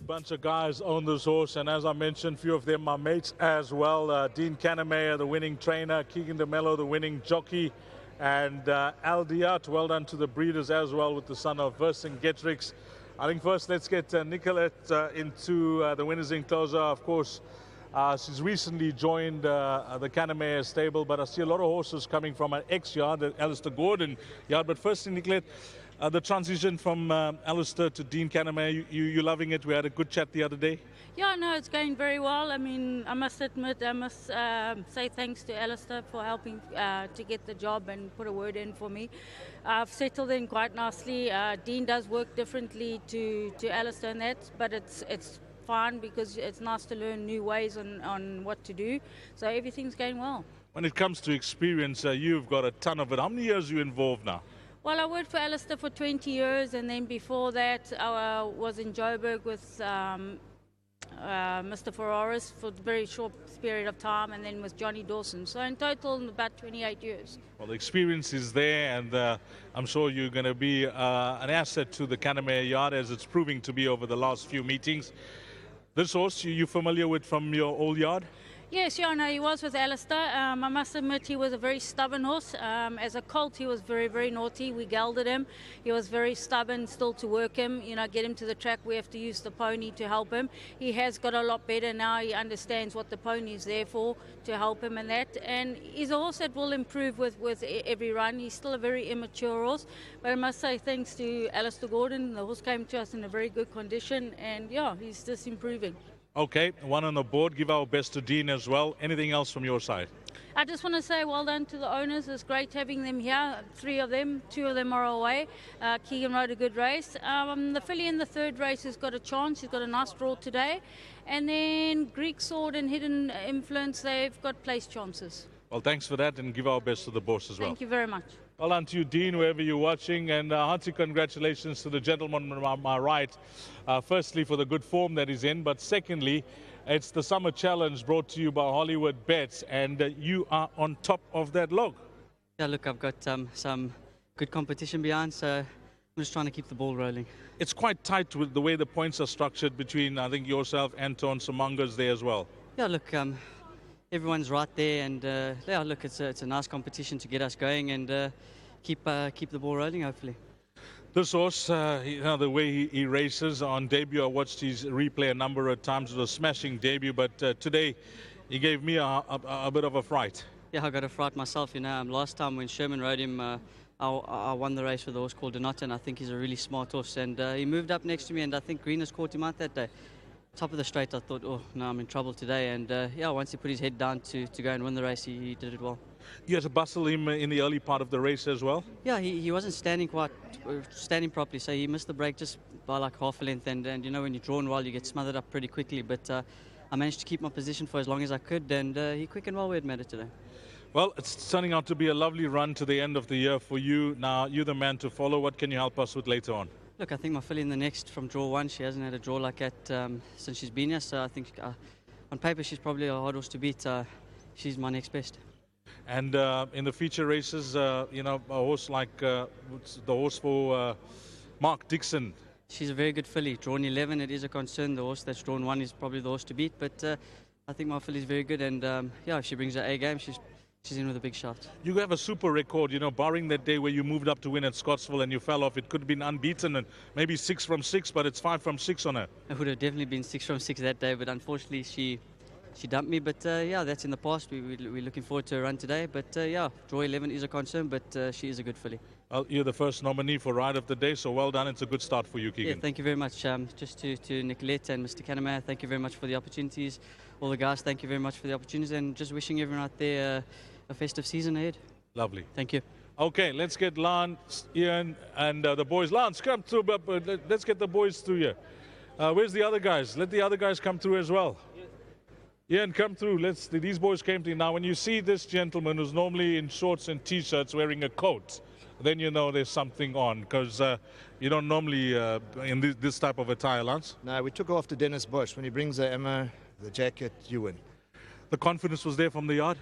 Bunch of guys own this horse, and as I mentioned, few of them are mates as well. Dean Cannemeyer, the winning trainer, Keegan DeMello, the winning jockey, and Al Diat, well done to the breeders as well with the son of Vercingetorix. I think first let's get Nicolette into the winners enclosure. Of course, she's recently joined the Cannemeyer stable, but I see a lot of horses coming from an ex-yard, the Alistair Gordon yard. But firstly, Nicolette, the transition from Alistair to Dean Cannemeyer, you're loving it. We had a good chat the other day. Yeah, no, it's going very well. I mean, I must admit, I must say thanks to Alistair for helping to get the job and put a word in for me. I've settled in quite nicely. Dean does work differently to Alistair and that, but it's fine because it's nice to learn new ways on what to do. So everything's going well. When it comes to experience, you've got a ton of it. How many years are you involved now? Well, I worked for Alistair for 20 years, and then before that I was in Joburg with Mr. Ferraris for a very short period of time, and then with Johnny Dawson. So in total, about 28 years. Well, the experience is there, and I'm sure you're going to be an asset to the Cannemeyer yard, as it's proving to be over the last few meetings. This horse, you familiar with from your old yard? Yes, yeah, no, he was with Alistair. I must admit he was a very stubborn horse. As a colt, he was very, very naughty. We gelded him. He was very stubborn still to work him, you know, get him to the track. We have to use the pony to help him. He has got a lot better now. He understands what the pony is there for, to help him and that. And he's a horse that will improve with every run. He's still a very immature horse. But I must say thanks to Alistair Gordon, the horse came to us in a very good condition. And yeah, he's just improving. Okay, one on the board. Give our best to Dean as well. Anything else from your side? I just want to say well done to the owners. It's great having them here. 3 of them, 2 of them are away. Keegan rode a good race. The filly in the third race has got a chance. He's got a nice draw today. And then Greek Sword and Hidden Influence, they've got place chances. Well, thanks for that, and give our best to the boss as well. Thank you very much. Well done to you, Dean, wherever you're watching, and hearty congratulations to the gentleman on my right. Firstly, for the good form that he's in, but secondly, it's the Summer Challenge brought to you by Hollywood Bets, and you are on top of that log. Yeah, look, I've got some good competition behind, so I'm just trying to keep the ball rolling. It's quite tight with the way the points are structured between, I think, yourself, Anton, Simanga's there as well. Yeah, look, everyone's right there, and yeah, look, it's a nice competition to get us going and keep the ball rolling, hopefully. This horse, you know, the way he races on debut, I watched his replay a number of times. It was a smashing debut, but today he gave me a bit of a fright. Yeah, I got a fright myself, you know. Last time when Sherman rode him, I won the race with a horse called Donata, and I think he's a really smart horse. And he moved up next to me, and I think Green has caught him out that day. Top of the straight, I thought, oh, no, I'm in trouble today. And yeah, once he put his head down to go and win the race, he did it well. You had to bustle him in the early part of the race as well? Yeah, he wasn't standing properly, so he missed the break just by like half a length. And you know, when you're drawn well, you get smothered up pretty quickly. But I managed to keep my position for as long as I could, and he quickened well where it mattered today. Well, it's turning out to be a lovely run to the end of the year for you. Now, you're the man to follow. What can you help us with later on? Look, I think my filly in the next from draw 1, she hasn't had a draw like that since she's been here. So I think on paper she's probably a hard horse to beat. She's my next best. And in the feature races, you know, a horse like the horse for Mark Dixon. She's a very good filly. Drawn 11, it is a concern. The horse that's drawn 1 is probably the horse to beat. But I think my filly is very good. And yeah, if she brings her A game, she's in with a big shot. You have a super record, you know, barring that day where you moved up to win at Scottsville and you fell off. It could have been unbeaten and maybe 6 from 6, but it's 5 from 6 on her. It would have definitely been 6 from 6 that day, but unfortunately she dumped me. But yeah, that's in the past. We're looking forward to a run today. But yeah, draw 11 is a concern, but she is a good filly. Well, you're the first nominee for Ride of the Day, so well done. It's a good start for you, Keegan. Yeah, thank you very much. Just to Nicolette and Mr. Cannemeyer, thank you very much for the opportunities. All the guys, thank you very much for the opportunities, and just wishing everyone out there a festive season ahead. Lovely. Thank you. Okay, let's get Lance, Ian, and the boys. Lance, come through, but let's get the boys through here. Where's the other guys? Let the other guys come through as well. Ian, come through. These boys came to you. Now, when you see this gentleman who's normally in shorts and T-shirts wearing a coat, then you know there's something on, because you don't normally in this type of attire, Lance. No, we took off to Dennis Bush. When he brings the ammo, the jacket, you win. The confidence was there from the yard?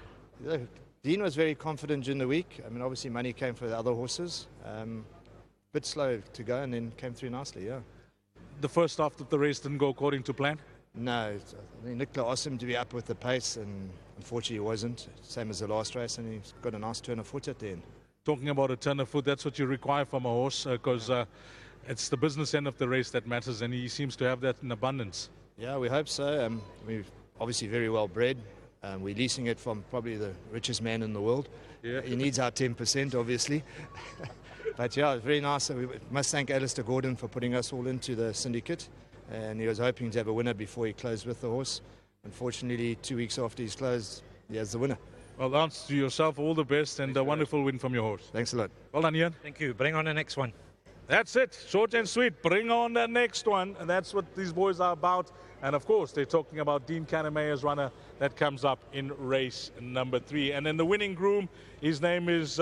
Yeah, Dean was very confident during the week. I mean, obviously money came for the other horses. Bit slow to go and then came through nicely, yeah. the first half of the race didn't go according to plan? No, I think Nicola asked him to be up with the pace, and unfortunately he wasn't. Same as the last race, and he's got a nice turn of foot at the end. Talking about a turn of foot, that's what you require from a horse, because it's the business end of the race that matters, and he seems to have that in abundance. Yeah, we hope so. We're obviously very well bred. We're leasing it from probably the richest man in the world. Yeah. He needs our 10%, obviously. But yeah, it's very nice. We must thank Alistair Gordon for putting us all into the syndicate. And he was hoping to have a winner before he closed with the horse. Unfortunately, 2 weeks after he's closed, he has the winner. Well, Lance, to yourself, all the best, and a wonderful win from your horse. Thanks a lot. Well done, Ian. Thank you. Bring on the next one. That's it. Short and sweet. Bring on the next one. And that's what these boys are about. And of course, they're talking about Dean Canamaya's runner that comes up in race number 3. And then the winning groom, his name is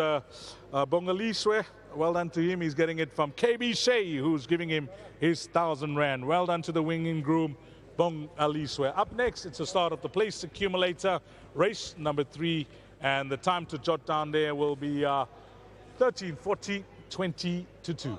Bongaliswe. Well done to him. He's getting it from KB Shea, who's giving him his 1,000 Rand. Well done to the winning groom, Bongaliswe. Up next, it's the start of the place accumulator, race number 3. And the time to jot down there will be 13:40, 20 to 2.